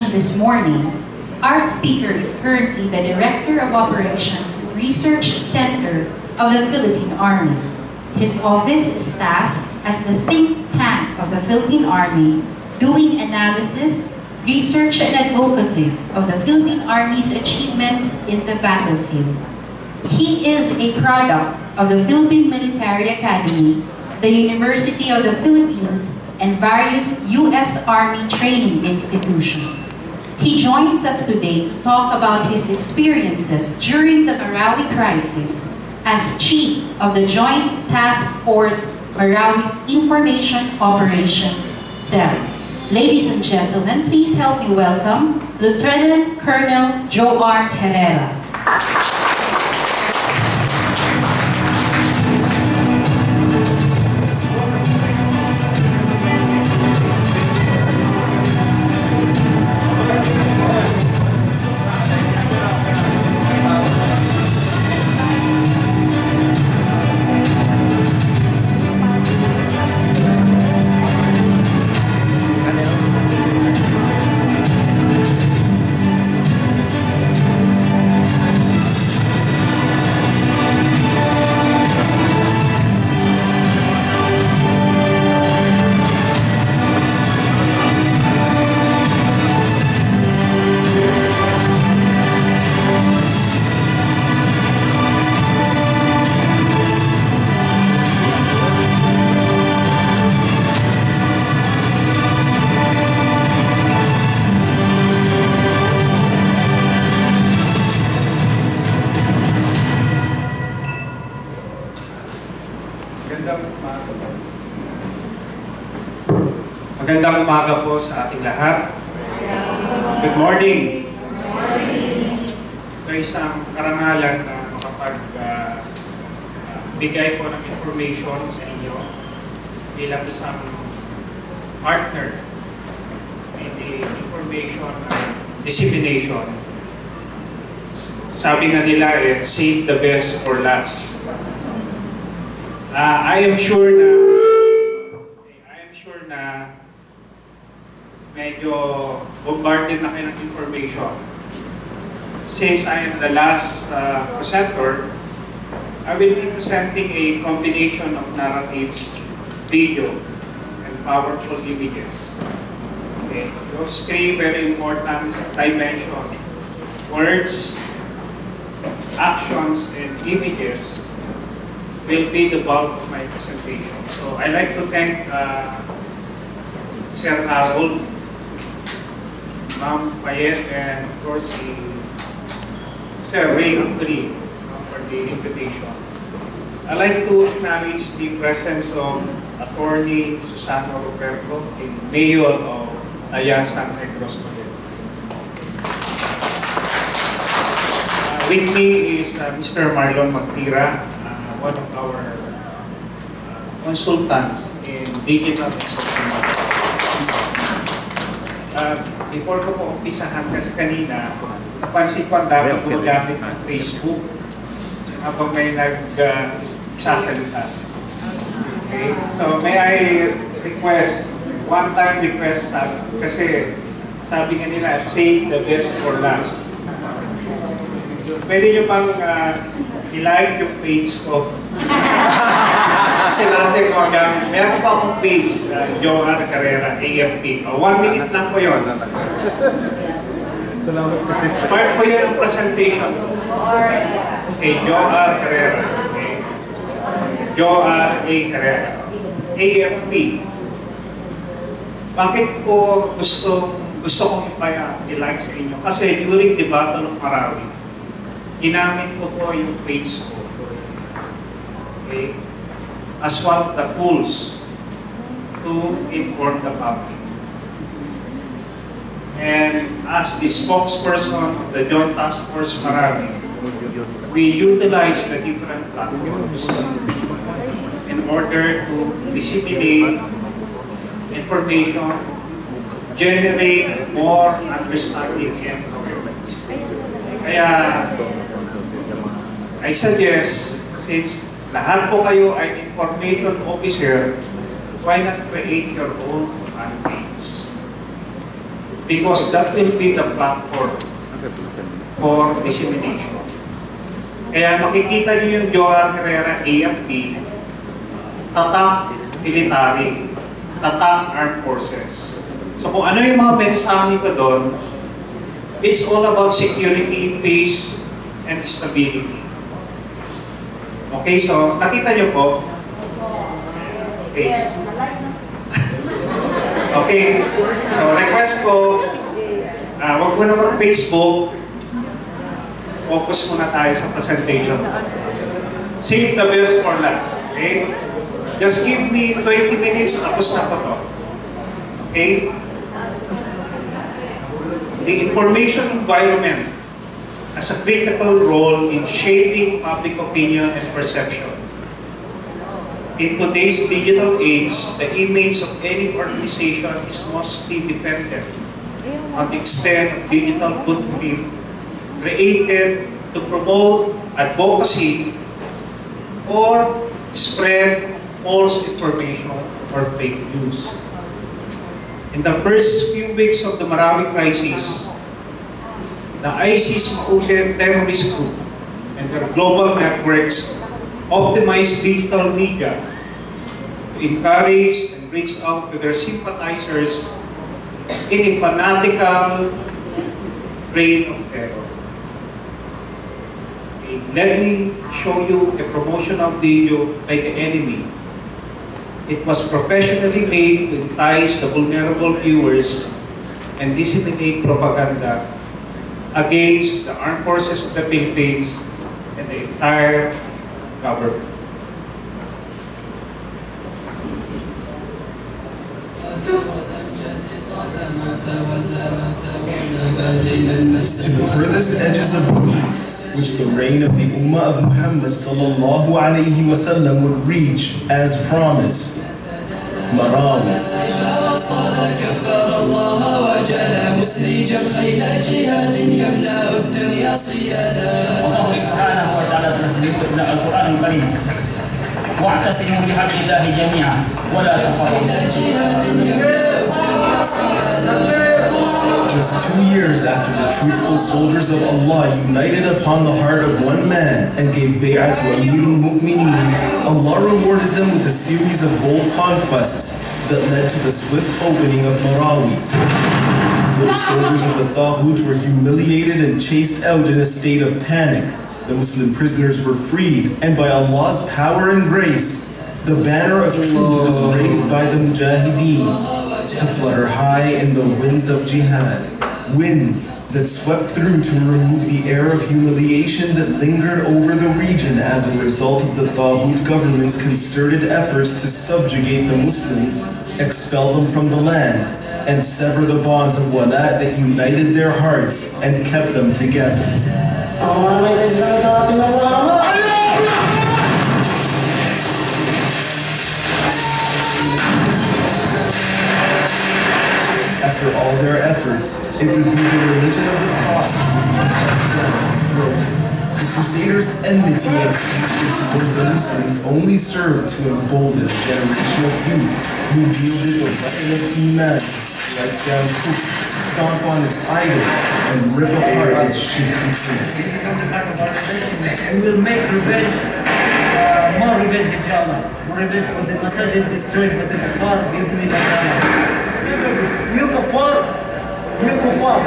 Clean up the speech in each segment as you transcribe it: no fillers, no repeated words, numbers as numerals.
presentation this morning, our speaker is currently the Director of Operations Research Center of the Philippine Army. His office is tasked as the think tank of the Philippine Army, doing analysis, research, and advocacies of the Philippine Army's achievements in the battlefield. He is a product of the Philippine Military Academy, the University of the Philippines, and various U.S. Army training institutions. He joins us today to talk about his experiences during the Marawi crisis as Chief of the Joint Task Force Marawi's Information Operations Cell. Ladies and gentlemen, please help me welcome Lieutenant Colonel Joe R. Herrera. Magandang umaga po sa ating lahat. Good morning. Ito ay isang karangalan na makapagbigay po ng information sa inyo bilang isang partner in the information dissemination. Sabi nga nila, save the best for last. I am sure na medyo bombarded na kayo ng information. Since I am the last presenter, I will be presenting a combination of narratives, video, and powerful images. Okay. Those three very important dimensions: words, actions, and images will be the bulk of my presentation. So I'd like to thank Sir Harold, Ma'am Payet, and of course Sir Ray Anthony for the invitation. I'd like to acknowledge the presence of Attorney Susano Roberto, the Mayor of Ayasan Negros. With me is Mr. Marlon Magtira, one of our consultants in digital execution. Before ko po umpisahan, kasi kanina, napansin ko ang dami gumagamit ng Facebook habang may nagsasalita. Okay? So may I request, one-time request, kasi sabi nga nila, save the best for last. Pwede nyo bang i-like yung page ko? Kasi natin ko hanggang, meron pa akong page, Joe R. Herrera, AFP. 1 minute lang po yun. Part po yun ang presentation. Okay, Joe R. Herrera. Okay. Joe R. A. Herrera. AFP. Bakit po gusto kong i-like sa inyo? Kasi during the Battle of Marawi, ginamit ko po yung page ko. Okay? As one of the tools to inform the public. And as the spokesperson of the Joint Task Force Marawi, we utilize the different platforms in order to disseminate information, generate more understanding and awareness. Kaya, I suggest, since lahat po kayo ay information officer, why not create your own fan page? because that will be the platform for dissemination. Kaya makikita nyo yung Johan Herrera AFP, tatak military, tatak armed forces. So kung ano yung mga mensahe ko doon, it's all about security, peace, and stability. Okay, so nakita nyo po? Okay. Okay, so request ko, wag mo na mag-Facebook, focus muna tayo sa presentation. Save the best for last, okay? Just give me 20 minutes, tapos na po to. Okay? The information environment has a critical role in shaping public opinion and perception. In today's digital age, the image of any organization is mostly dependent on the extent of digital footprint created to promote advocacy or spread false information or fake news. In the first few weeks of the Marawi crisis, the ISIS-Mauten terrorist group and their global networks optimized digital media to encourage and reach out to their sympathizers in a fanatical reign of terror. Let me show you a promotional video by the enemy. It was professionally made to entice the vulnerable viewers and disseminate propaganda against the armed forces of the Philippines and the entire government. To the furthest edges of the East, which the reign of the Ummah of Muhammad sallallahu alayhi wa sallam would reach as promised. Marawi. واعتصموا بحبل الله جميعا ولا تفرقوا. Just 2 years after the truthful soldiers of Allah united upon the heart of one man and gave bay'ah to Amirul Mu'mineen, Allah rewarded them with a series of bold conquests that led to the swift opening of Marawi. Those soldiers of the Taghut were humiliated and chased out in a state of panic. The Muslim prisoners were freed, and by Allah's power and grace, the banner of truth was raised by the Mujahideen to flutter high in the winds of jihad, winds that swept through to remove the air of humiliation that lingered over the region as a result of the Taghut government's concerted efforts to subjugate the Muslims, expel them from the land, and sever the bonds of wala that united their hearts and kept them together. After all their efforts, it would be the religion of the cross that would be broken. The Crusaders' enmity and hatred towards the Muslims only served to embolden a generation of youth who wielded the weapon of Iman to strike down Kufr, stomp on its idols, and rip apart its shirky sins. We will make revenge, more revenge inshallah. More revenge for the masajid destroyed by the kuffar, remember this. You kuffar,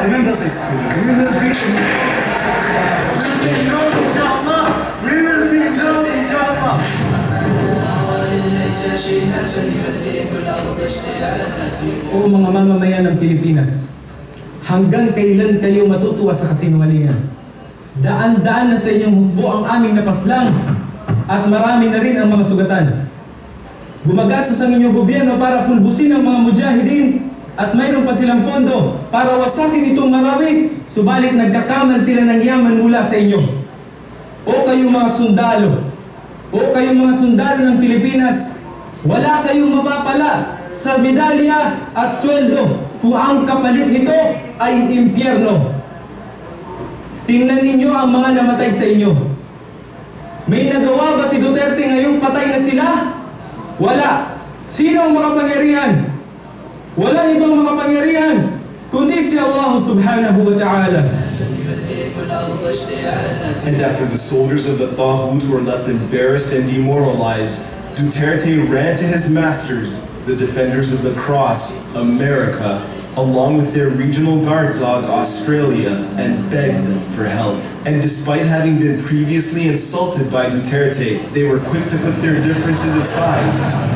remember this. We will be known inshallah. We will be known inshallah. O mga mamamayan ng Pilipinas, hanggang kailan kayo matutuwa sa kasinungalingan? Daan-daan na sa inyong hukbo ang aming napaslang at marami na rin ang mga sugatan. Gumagastos ang inyong gobyerno para pulbusin ang mga mujahidin at mayroon pa silang pondo para wasakin itong Marawi, subalit nagkakamal sila ng yaman mula sa inyo. O kayong mga sundalo ng Pilipinas, wala kayong mapapala sa medalya at sweldo kung ang kapalit nito ay impyerno. Tingnan ninyo ang mga namatay sa inyo. May nagawa ba si Duterte ngayong patay na sila? Wala. Sino ang makapangyarihan? Walang ibang makapangyarihan kundi si Allah subhanahu wa ta'ala. And after the soldiers of the Taghut were left embarrassed and demoralized, Duterte ran to his masters, the defenders of the cross, America, along with their regional guard dog, Australia, and begged them for help. And despite having been previously insulted by Duterte, they were quick to put their differences aside,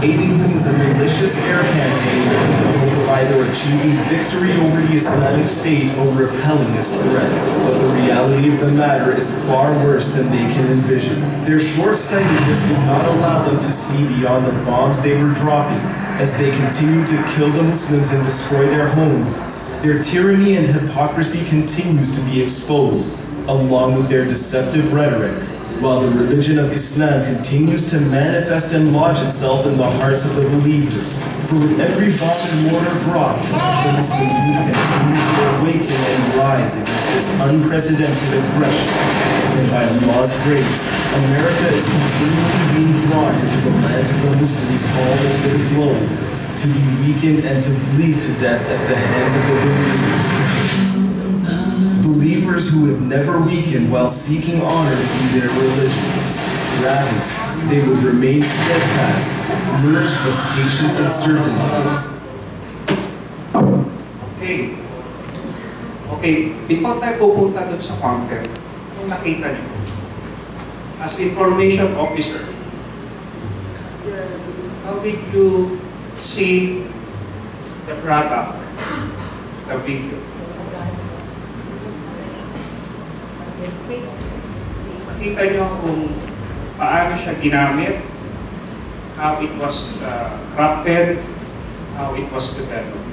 aiding him with a malicious air campaign with the hope of either achieving victory over the Islamic State or repelling his threat. But the reality of the matter is far worse than they can envision. Their short-sightedness would not allow them to see beyond the bombs they were dropping. As they continue to kill the Muslims and destroy their homes, their tyranny and hypocrisy continues to be exposed, along with their deceptive rhetoric, while the religion of Islam continues to manifest and lodge itself in the hearts of the believers. For with every bomb and mortar dropped, the Muslim youth continue to awaken and rise against this unprecedented aggression. And by Allah's grace, America is continually being drawn into the lands of the Muslims all over the globe, to be weakened and to bleed to death at the hands of the believers. Believers who would never weaken while seeking honor through their religion. Rather, they would remain steadfast, nourished with patience and certainty. Okay, before tayo pupunta dun sa content, kung nakita niyo, as information officer, how did you see the product, the video? Nakita niyo kung paano siya ginamit, how it was crafted, how it was developed.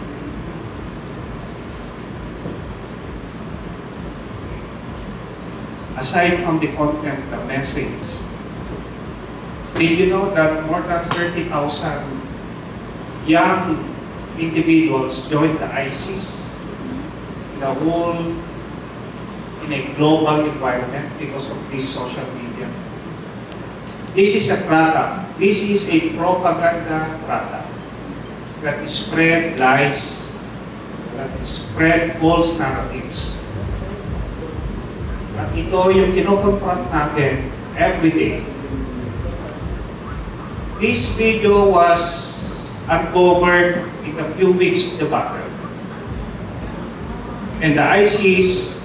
Aside from the content, the message, did you know that more than 30,000 young individuals joined the ISIS in a global environment because of this social media? This is a product. This is a propaganda product that spread lies, that spread false narratives. At ito yung kino-confront natin every day. This video was uncovered in a few weeks of the battle. And the ISIS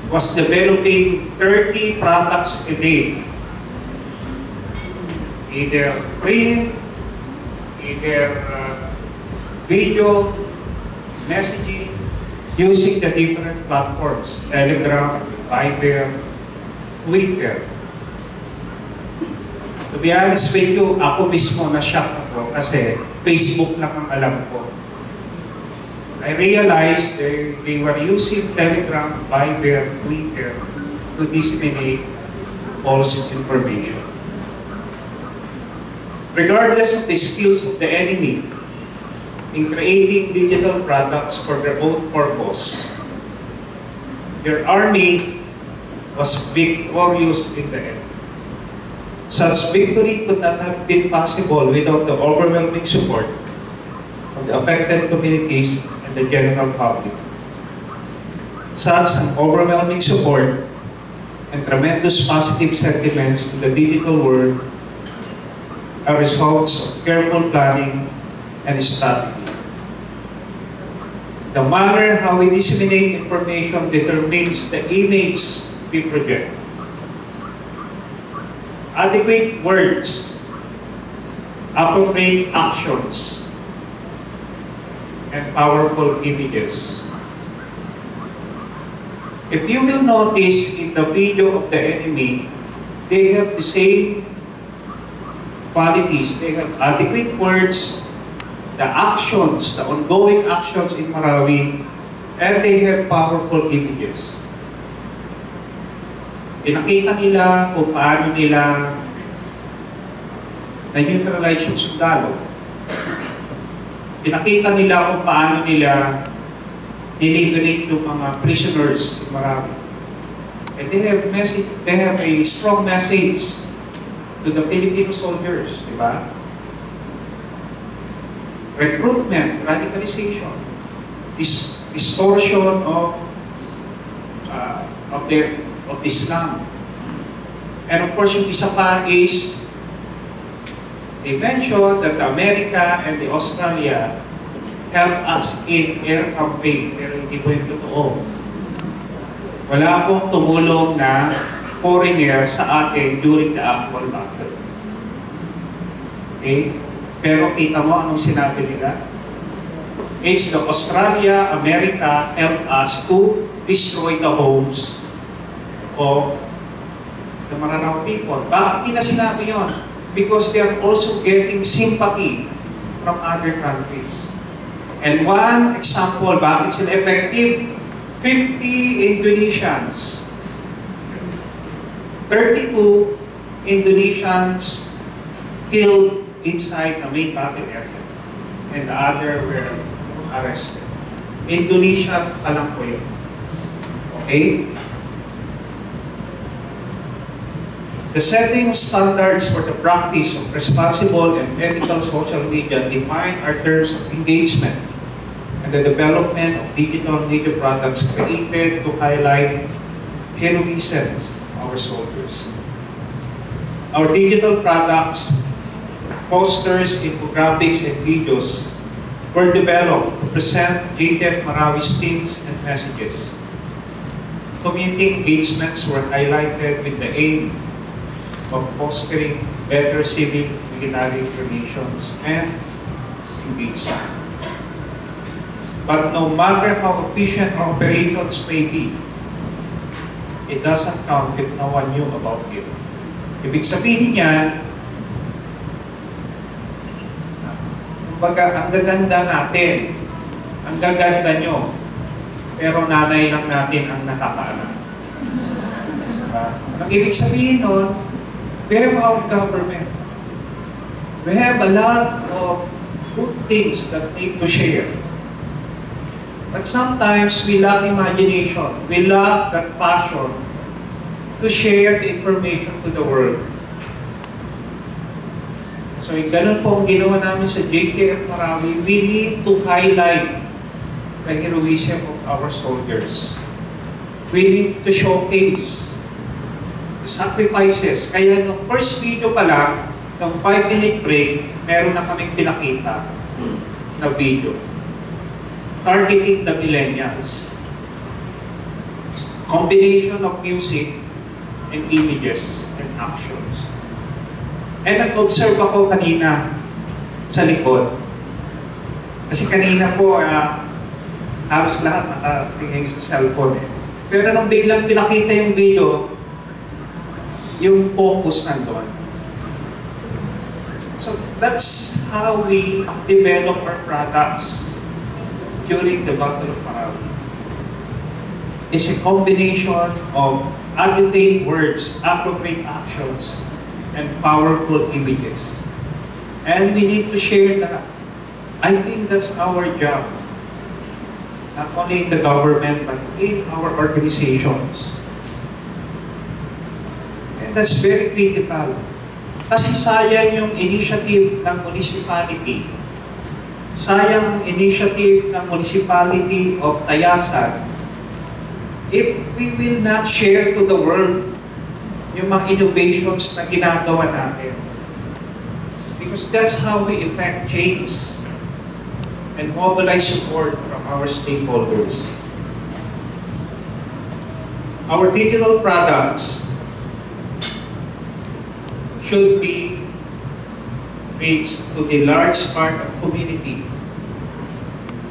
was developing 30 products a day. Either print, either video, messaging, using the different platforms, Telegram, Viber, Twitter. To be honest with you, ako mismo na-shock ako kasi Facebook lang ang alam ko. I realized they were using Telegram, Viber, Twitter to disseminate false information. Regardless of the skills of the enemy in creating digital products for their own purpose, their army was victorious in the end. Such victory could not have been possible without the overwhelming support of the affected communities and the general public. Such an overwhelming support and tremendous positive sentiments in the digital world are results of careful planning and strategy. The manner how we disseminate information determines the image we project. Adequate words, appropriate actions, and powerful images. If you will notice in the video of the enemy, they have the same qualities. They have adequate words, the actions, the ongoing actions in Marawi, and they have powerful images. Pinakita nila kung paano nila na-neutralize yung sundalo. Pinakita nila kung paano nila deliberate yung mga prisoners in Marawi. And they have a strong message to the Filipino soldiers, di ba? Recruitment, radicalization, distortion of Islam. And of course, yung isa pa is they mentioned that America and the Australia helped us in air campaign, pero hindi po yung totoo. Wala pong tumulong na foreigner sa atin during the actual battle. Okay? Pero kita mo anong sinabi nila? It's the Australia, America helped us to destroy the homes of the Maranao people. Bakit nila sinabi yun? Because they are also getting sympathy from other countries. And one example, bakit sila effective? 50 Indonesians. 32 Indonesians killed inside the main battle area. And the other were arrested. Indonesia pa lang po yun. Okay? The setting of standards for the practice of responsible and ethical social media define our terms of engagement and the development of digital media products created to highlight heroisms of our soldiers. Our digital products, posters, infographics, and videos were developed to present JTF Marawi's themes and messages. Community engagements were highlighted with the aim of fostering better civil military relations and engagement. But no matter how efficient our operations may be, it doesn't count if no one knew about it. Ibig sabihin niyan, kumbaga, ang gaganda natin, ang gaganda nyo, pero nanay lang natin ang nakakaalam. Ang ibig sabihin nun, we have our government. We have a lot of good things that need to share. But sometimes we lack imagination. We lack that passion to share the information to the world. So, ganun po ang ginawa namin sa JTF Marawi. We need to highlight the heroism of our soldiers. We need to showcase sacrifices. Kaya nung first video pa lang, nung 5-minute break, meron na kaming pinakita na video. Targeting the millennials. Combination of music and images and actions. And nag-observe ako kanina sa likod. Kasi kanina po, halos lahat nakatingin sa cellphone. Pero nung biglang pinakita yung video, yung focus nandun. So that's how we develop our products during the Battle of Marawi. It's a combination of adequate words, appropriate actions, and powerful images. And we need to share that. I think that's our job. Not only in the government, but in our organizations. That's very critical. Kasi sayang yung initiative ng municipality. Sayang initiative ng municipality of Tayasan if we will not share to the world yung mga innovations na ginagawa natin. Because that's how we effect change and mobilize support from our stakeholders. Our digital products should be reached to the large part of the community.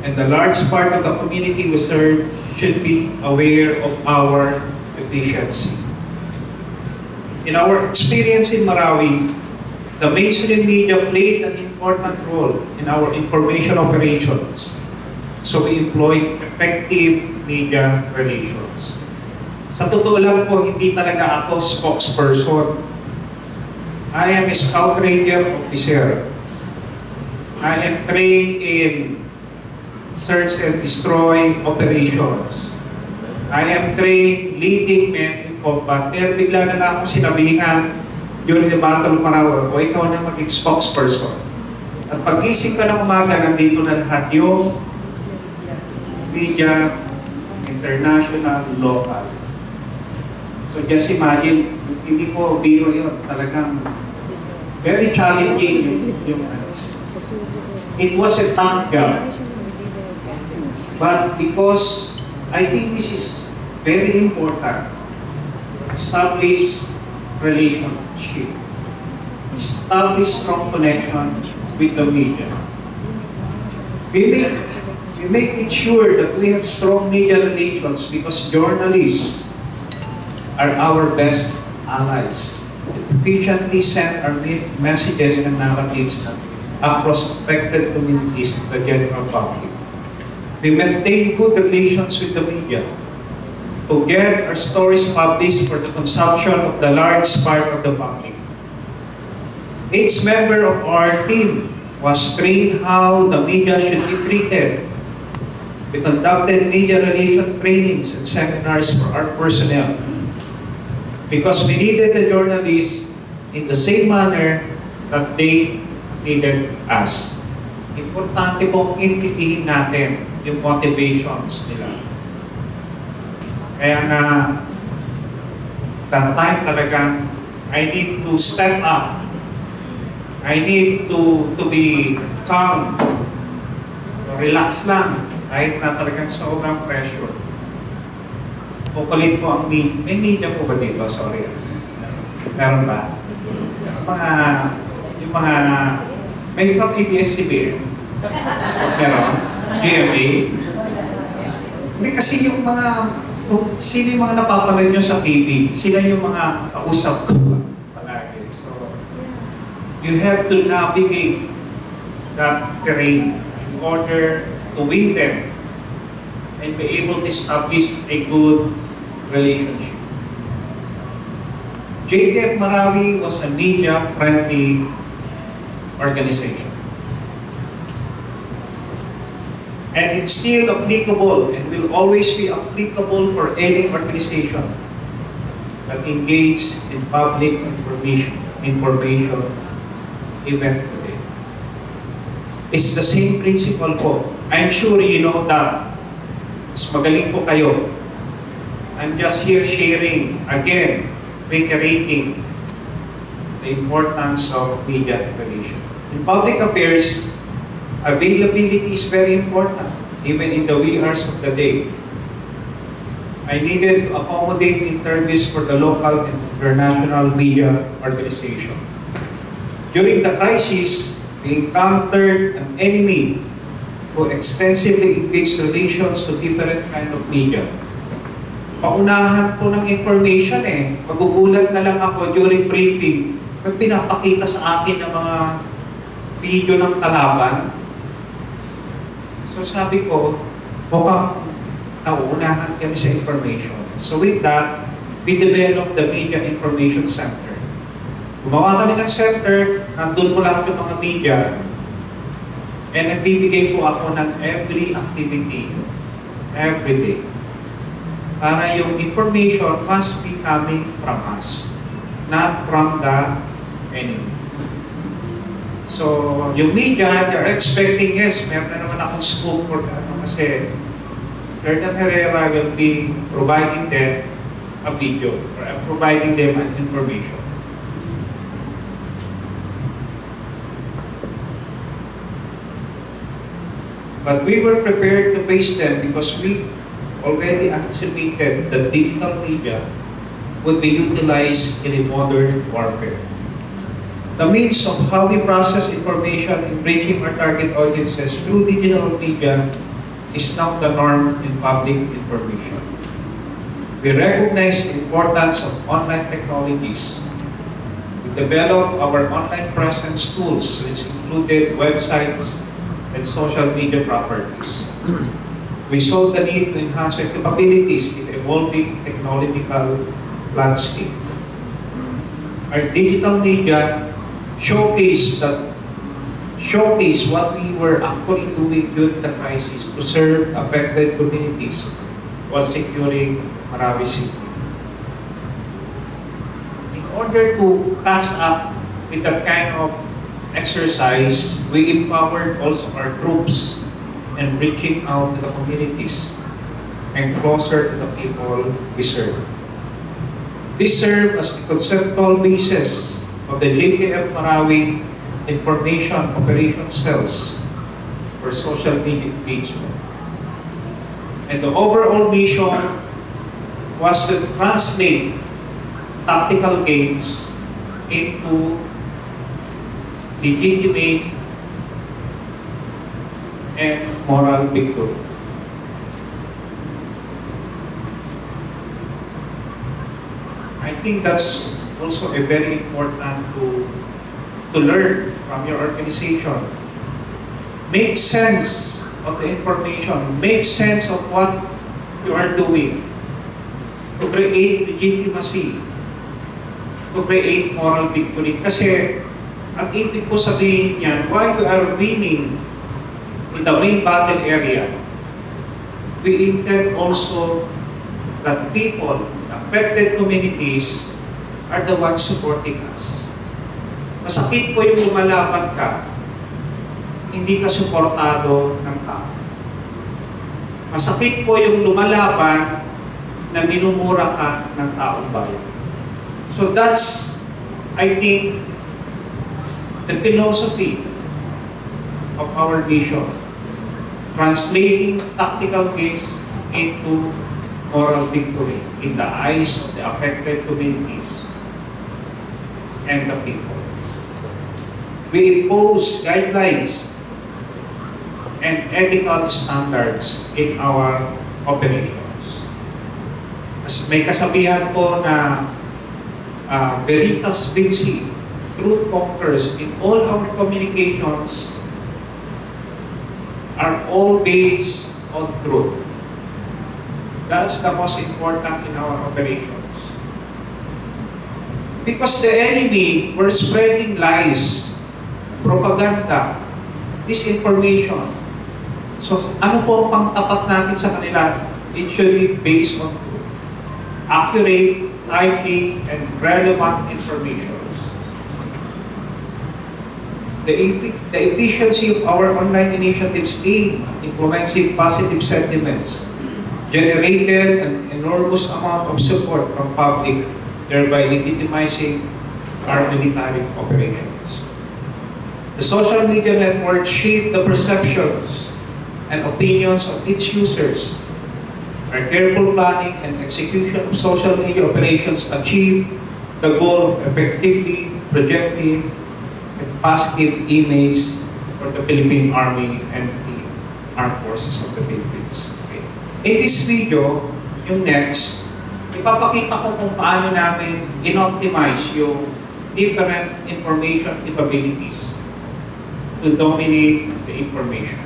And the large part of the community we serve should be aware of our efficiency. In our experience in Marawi, the mainstream media played an important role in our information operations. So we employed effective media relations. Sa totoo lang po, hindi talaga ako spokesperson. I am a Scout Ranger officer. I am trained in search and destroy operations. I am trained leading men in combat. Pero bigla na lang akong sinabihan during the Battle of Marawi, o ikaw na maging spokesperson. At pag-gising ka ng umaga, nandito na lahat yung media, international, local. So just imagine, hindi ko biro yun, talagang very challenging yung it was a tough job. But because I think this is very important, establish relationship, establish strong connection with the media. We make it sure that we have strong media relations because journalists are our best allies. Efficiently send our messages and narratives across affected communities of the general public. We maintain good relations with the media to get our stories published for the consumption of the large part of the public. Each member of our team was trained how the media should be treated. We conducted media relation trainings and seminars for our personnel because we needed the journalists in the same manner that they needed us. Importante pong intindihin natin yung motivations nila. Kaya na, that time talagang, I need to step up. I need to be calm. Relax lang. Kahit na talagang sobrang pressure. Kukulit po ang may media po ba dito? Sorry. Meron ba? Yung mga may from ABS-CBN. Meron? GMA. Hindi kasi yung mga sino yung mga napapanood nyo sa TV, sila yung mga kausap ko palagi. So, you have to navigate that terrain in order to win them and be able to establish a good relationship. JTF Marawi was a media-friendly organization. And it's still applicable and will always be applicable for any organization that engages in public information even today. It's the same principle po. I'm sure you know that. Mas magaling po kayo. I'm just here sharing, again, reiterating the importance of media information. In public affairs, availability is very important, even in the wee hours of the day. I needed to accommodate interviews for the local and international media organization. During the crisis, we encountered an enemy who extensively engaged relations to different kind of media. Paunahan po ng information eh. Magugulat na lang ako during briefing. May pinapakita sa akin ng mga video ng kalaban. So sabi ko, mukhang nauunahan kami sa information. So with that, we developed the Media Information Center. Gumawa kami ng center, nandun po lahat yung mga media, and nagbibigay po ako ng every activity, every day. Para yung information must be coming from us, not from the enemy. So, yung media, they're expecting, yes, meron na naman akong scope for that. Kasi, Colonel Herrera will be providing them a video, or providing them an information. But we were prepared to face them because we already anticipated that digital media would be utilized in a modern warfare. The means of how we process information in reaching our target audiences through digital media is now the norm in public information. We recognize the importance of online technologies. We developed our online presence tools, which included websites and social media properties. We saw the need to enhance our capabilities in evolving technological landscape. Our digital media showcase what we were actually doing during the crisis to serve affected communities while securing Marawi City. In order to catch up with that kind of exercise, we empowered also our troops and reaching out to the communities and closer to the people we serve. This serves as the conceptual basis of the JKF Marawi Information Operation Cells for social media engagement. And the overall mission was to translate tactical gains into legitimate and moral victory. I think that's also a very important to learn from your organization. Make sense of the information, make sense of what you are doing to create legitimacy, to create moral victory. Kasi ang ibig ko sabihin yan, while you are winning in the main battle area, we intend also that people, affected communities, are the ones supporting us. Masakit po yung lumalaban ka, hindi ka suportado ng tao. Masakit po yung lumalaban na minumura ka ng taong bayan. So that's, I think, the philosophy of our vision. Translating tactical gains into moral victory in the eyes of the affected communities and the people. We impose guidelines and ethical standards in our operations. As may kasabihan po na veritas vinci, truth conquers. In all our communications are all based on truth. That's the most important in our operations. Because the enemy were spreading lies, propaganda, disinformation. So, ano po ang pangtapat natin sa kanila? It should be based on truth. Accurate, timely, and relevant information. The efficiency of our online initiatives aim at influencing positive sentiments generated an enormous amount of support from public, thereby legitimizing our military operations. The social media network shape the perceptions and opinions of its users. Our careful planning and execution of social media operations achieve the goal of effectively projecting positive image for the Philippine Army and the Armed Forces of the Philippines. Okay. In this video, yung next, ipapakita ko kung paano namin in-optimize yung different information capabilities to dominate the information.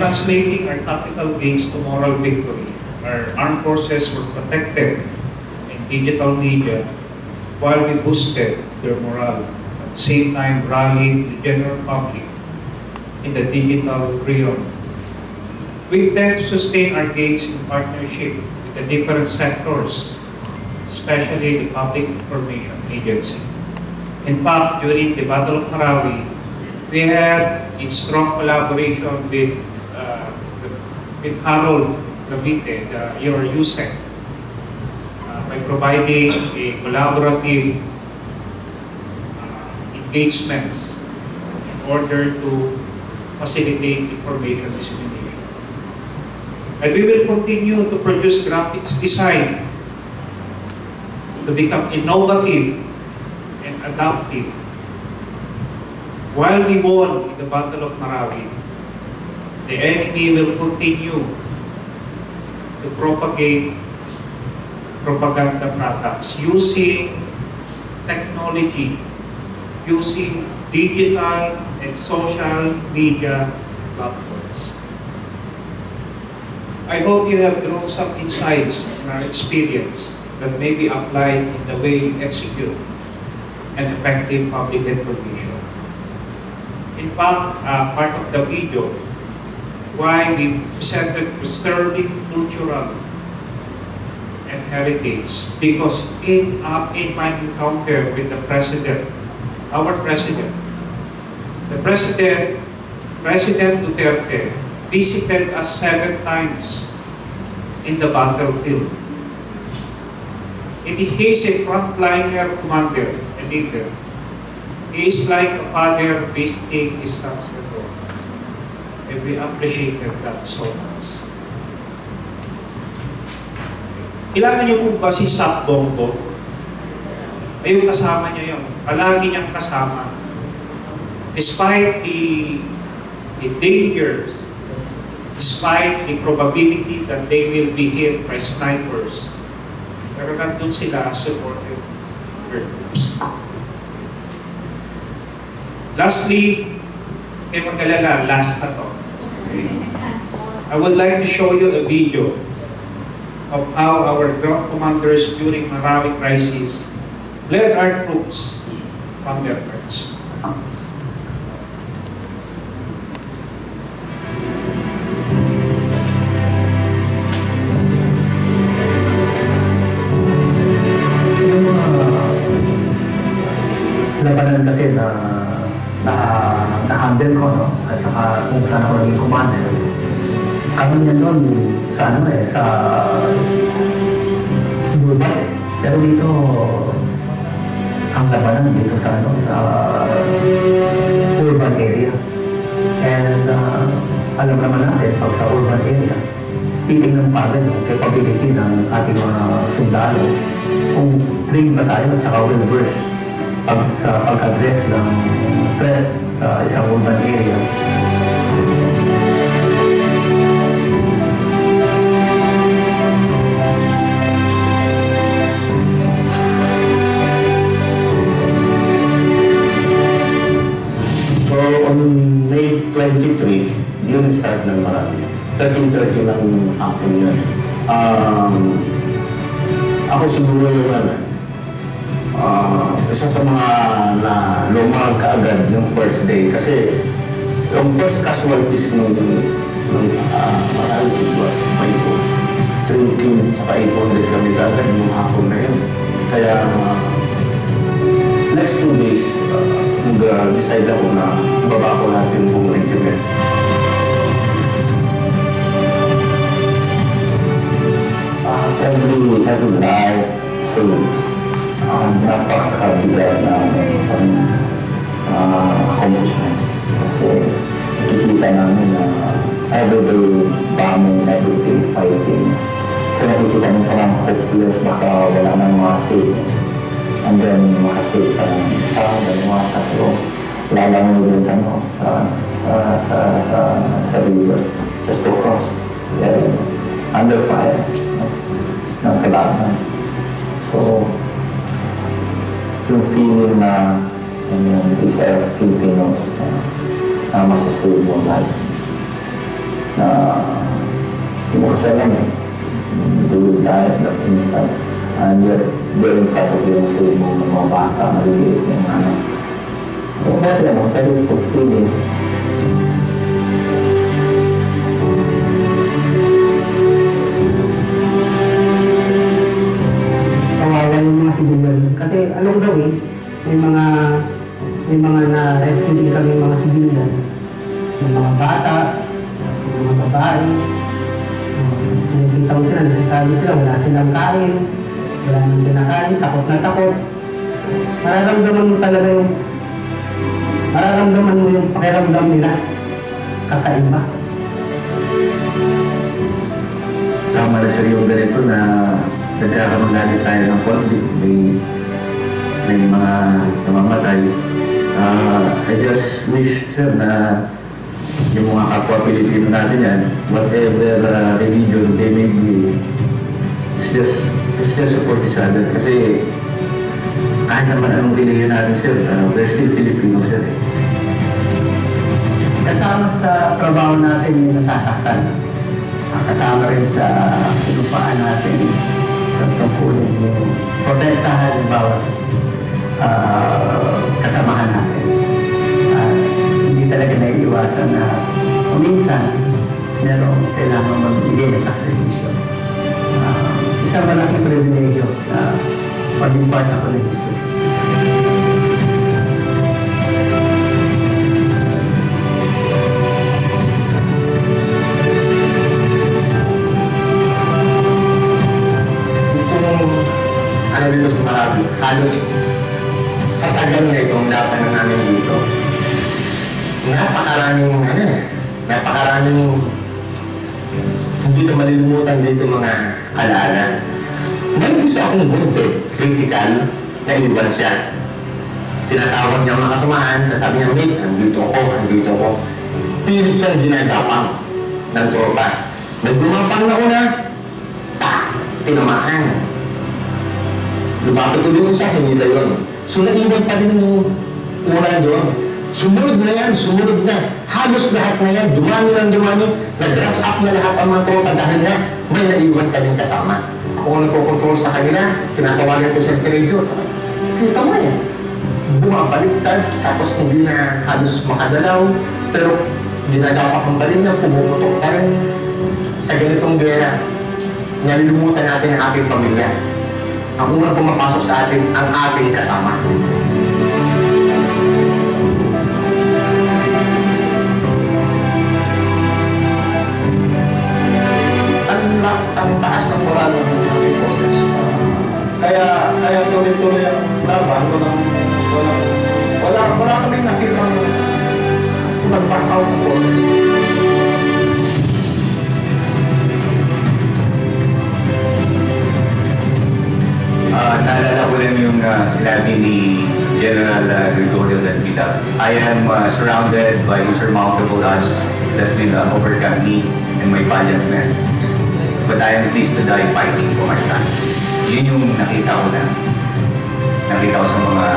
translating our tactical gains to moral victory, our armed forces were protected in digital media while we boosted their morale, at the same time rallied the general public in the digital realm. We intend to sustain our gains in partnership with the different sectors, especially the Public Information Agency. In fact, during the Battle of Marawi, we had a strong collaboration with Harold Gavite, your USEC, by providing a collaborative engagements in order to facilitate information dissemination. And we will continue to produce graphics design to become innovative and adaptive. While we won in the Battle of Marawi, the enemy will continue to propagate propaganda products using technology, using digital and social media platforms. I hope you have drawn some insights in our experience that may be applied in the way you execute an effective public information. In fact, part of the video, why we presented preserving cultural and heritage, because in my encounter with the President, our President, President Duterte visited us 7 times in the battlefield. And he is a frontliner commander and leader. He is like a father visiting his sons and daughters. And we appreciated that so much. Kilala niyo po ba si Sak Bongo? Ayun, kasama niya yun. Palagi niyang kasama. Despite the dangers, despite the probability that they will be hit by snipers, pero nandun sila supported their troops. Lastly, kayo mag-alala, last na to. Okay. I would like to show you a video of how our ground commanders during Marawi crisis led our troops from their perch. Labanan kasi na-handle ko, no? At saka kung saan ako naging commander. Kami niya noon sa sa Bolod. Pero dito, ang labanan dito sa urban area. And alam naman natin, pag sa urban area, titingnan pa rin yung capability ng ating mga sundalo. Kung train ba tayo at saka well-versed sa pag-address ng threat sa isang urban area. So on May 23, yun yung start ng Marawi. 13:30 ng hapon yun. Ako siguro yung isa sa mga na lumang kaagad yung first day kasi yung first casualties nung Marawi was 3 king at 800 kami kaagad nung hapon na yun. Kaya next 2 days nag-decide ako na baba ko natin buong regiment. Every life soon. Napakabila ng accomplishment. Kasi nakikita namin na everyday bombing, everyday fighting. So nakikita namin parang hopeless, baka wala nang makasave. And then makasave ka ng isa, then mga tatlo. Lalang mo din sa river. Just to cross. Under fire ng kailangan. So, yung feeling na yung isa Filipinos na masasave mo life. Na hostel lang eh. Tulog tayo ng instant. Doon pasok yung sa'yo mo ng mga bata, maliliit yung ano. So, dati mo, pero pagpili. Kawalan yung mga civilian. Kasi along the way, may mga na-rescue din kami mga civilian. Yung mga bata, yung mga babae. Nakikita ko sila, nagsasabi sila, wala silang kain. Wala nang kinakain, takot na takot. Mararamdaman mo yung pakiramdam nila. Kakaiba. Tama na sir yung ganito na nagkakaroon lagi tayo ng conflict. May mga namamatay. I just wish sir na yung mga kapwa Pilipino natin yan, whatever religion they may be, just support each other. Kasi kahit naman anong religion natin sir, we're still Filipino sir. Kasama sa trabaho natin yung nasasaktan. Kasama rin sa pinupaan natin sa tungkulin yung protektahan ng bawat kasamahan natin. Hindi talaga naiiwasan na minsan merong kailangan magbigay na sakripisyo. Isang malaking privilegyo na maging part ako ng history. Ano dito sa Marabi, halos sa tagal na itong laban namin dito, napakaraming hindi ko malilimutan dito mga alaala. May isa akong bunte, critical, na iwan siya. Tinatawag niya mga kasamahan, sasabi niya, mate, andito ko. Pilit siyang dinadapang ng tropa. Nagumapang na una, tinamahan. Lumapit ko din siya, hindi na yun. So naiwan pa rin yung ulan doon. Sumunod na yan, sumunod na. Halos lahat na yan, dumami, nag-dress up na lahat ang mga tropa dahil na may naiwan ka rin kasama. Ako nagkocontrol sa kanila, tinatawagan ko siya sa radio. Kita mo yan. Bumabaliktad, tapos hindi na halos makadalaw, pero dinadapak ang balin niya, pumuputok pa rin. Sa ganitong gera, nalilimutan natin ang ating pamilya. Ang unang pumapasok sa atin, ang ating kasama. Ang taas ng moral ng ating boses. Kaya tuloy-tuloy ang laban, wala kaming nakitang mag-back-out ng boses. Naalala ko lang yung sinabi ni General Gregorio Dalpita. I am surrounded by insurmountable odds that will overcome me and my valiant men. But I am pleased to die fighting for my country. Yun yung nakita ko sa mga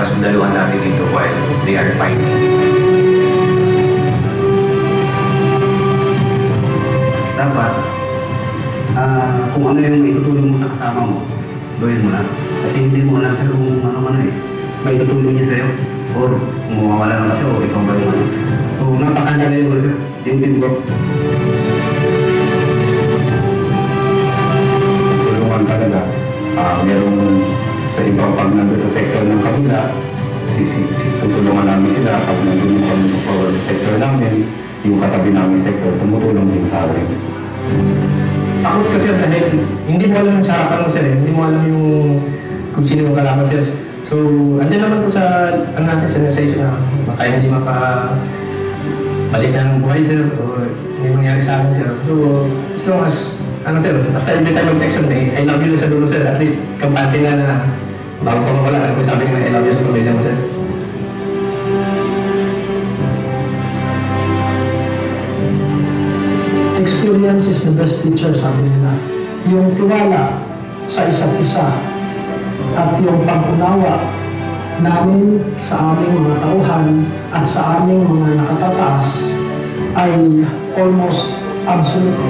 sundaluhan natin dito while they are fighting. Dapat, kung ano yung itutulong mo sa kasama mo, gawin mo lang. Kasi hindi mo alam kung ano-ano eh. May itutulong niya sa'yo. Or kung mawawala na kasi o ikaw ba yung ano. So, napakanda na yung teamwork. Tulungan talaga. Merong sa ibang pag nandun sa sector ng kabila, tutulungan namin sila. Pag nandun yung kami sa sector namin, yung katabi namin sector, tumutulong din sa akin. Takot kasi dahil hindi mo alam yung sarapan mo sir, hindi mo alam yung kung sino yung kalaban sir. So, andyan naman po sa natin sinesayos na baka hindi balikan ng buhay sir o may mangyari sa amin sir. So, as long as, basta every time mag-text I love you sa dulo sir, at least kampante na bago pa mawala, kung sabi nga I love you sa pamilya mo sir. Experience is the best teacher, sabi nila. Yung tiwala sa isa't isa at yung pag-unawa namin sa aming mga tauhan at sa aming mga nakatataas ay almost Absolutely.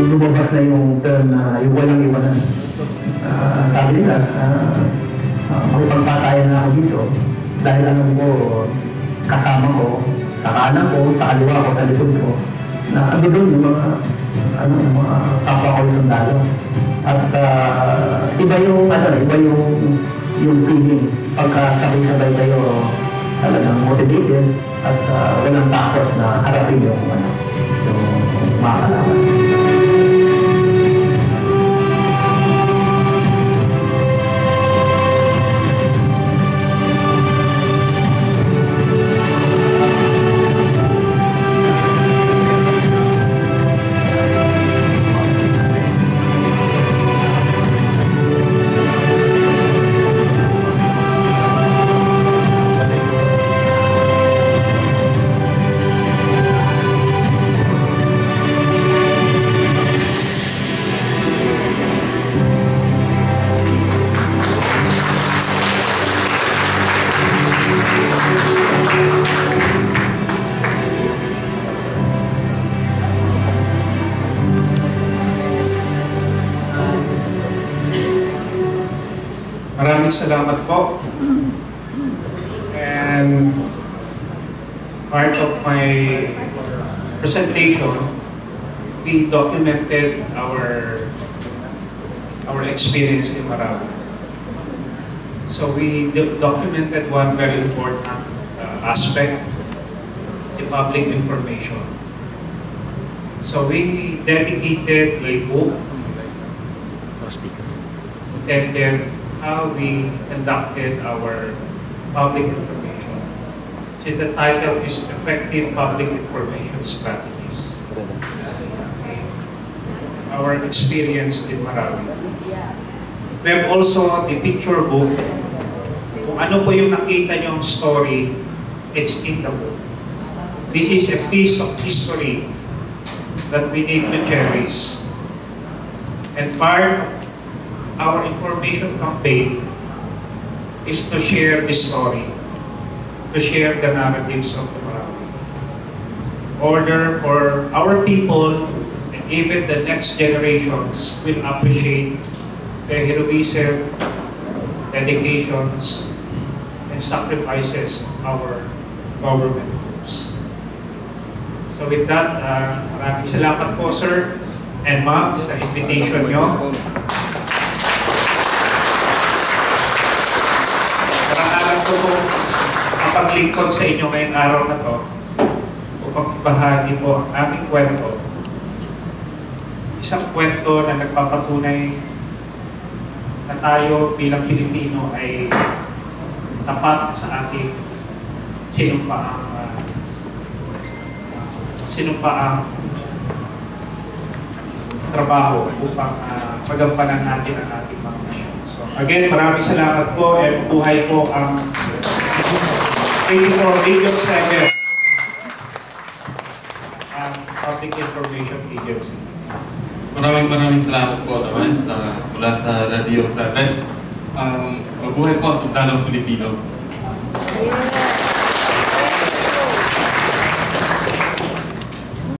Lumabas na yung term na yung walang iwanan. Sabi nila, makipagpatayan na ako dito dahil alam ko, kasama ko, sa kanan ko, sa kaliwa ko, sa likod ko, na ano doon yung mga kapwa ko yung sundalo. At iba yung feeling pagka sabay-sabay kayo talagang motivated at walang takot na harapin yung mga kalaban. Maraming salamat po. And part of my presentation, we documented our experience in Marawi. So we documented one very important aspect, the public information. So we dedicated a book intended how we conducted our public information. So the title is Effective Public Information Strategies. Okay. Our experience in Marawi. We have also the picture book. Kung ano po yung nakita niyong story, it's in the book. This is a piece of history that we need to cherish. And part of our information campaign is to share this story, to share the narratives of the Marawi. Order for our people and even the next generations will appreciate the heroism, dedications, and sacrifices of our government groups. So with that, maraming salamat po, sir and ma'am, sa invitation nyo. Karangalan ko po ang paglingkod sa inyo ngayong araw na to upang ibahagi po ang aming kwento. Isang kwento na nagpapatunay na tayo bilang Pilipino ay tapat sa ating sinumpaang trabaho upang magampanan natin ang ating mga misyon. So again, maraming salamat po at buhay po ang RADIO7 ang Public Information Agency. Maraming salamat po naman mula sa Radio 7. Mabuhay po ang Sundalong Pilipino.